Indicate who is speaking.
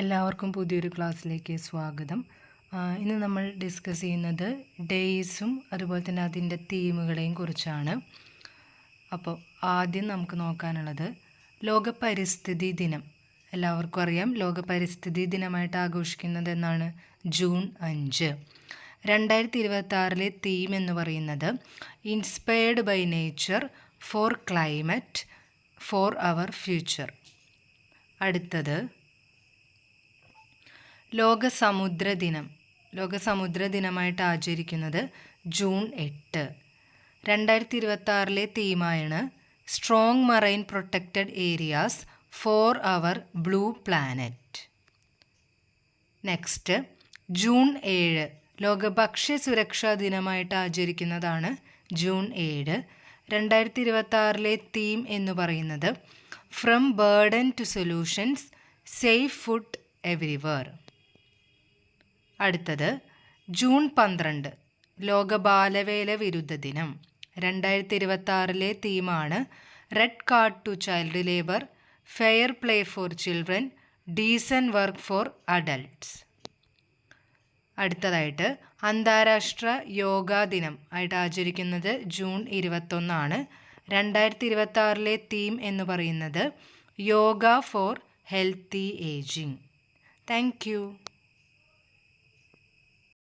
Speaker 1: എല്ലാവർക്കും പുതിയൊരു ക്ലാസ്സിലേക്ക് സ്വാഗതം. ഇന്ന് നമ്മൾ ഡിസ്കസ് ചെയ്യുന്നത് ഡേയ്സും അതുപോലെ തന്നെ അതിൻ്റെ തീമുകളെയും കുറിച്ചാണ്. അപ്പോൾ ആദ്യം നമുക്ക് നോക്കാനുള്ളത് ലോക പരിസ്ഥിതി ദിനം. എല്ലാവർക്കും അറിയാം, ലോക പരിസ്ഥിതി ദിനമായിട്ട് ആഘോഷിക്കുന്നത് എന്നാണ് ജൂൺ 5. 2026 തീം എന്ന് പറയുന്നത് inspired by nature for climate for our future. അടുത്തത് ലോക സമുദ്ര ദിനം. ലോക സമുദ്ര ദിനമായിട്ട് ആചരിക്കുന്നത് ജൂൺ 8. 2026 തീമാണ് strong marine protected areas for our blue planet. Next June 7 ലോക ഭക്ഷ്യ സുരക്ഷാ ദിനമായിട്ട് ആചരിക്കുന്നതാണ് ജൂൺ 7. 2026 തീം എന്ന് പറയുന്നത് from burden to solutions safe food everywhere. അടുത്തത് ജൂൺ 12 ലോക ബാലവേല വിരുദ്ധ ദിനം. 2026 തീമാണ് red card to child labour, fair play for children, decent work for adults. അടുത്തതായിട്ട് അന്താരാഷ്ട്ര യോഗാ ദിനം ആയിട്ട് ആചരിക്കുന്നത് ജൂൺ 21. 2026 തീം എന്ന് പറയുന്നത് yoga four healthy ageing. Thank you.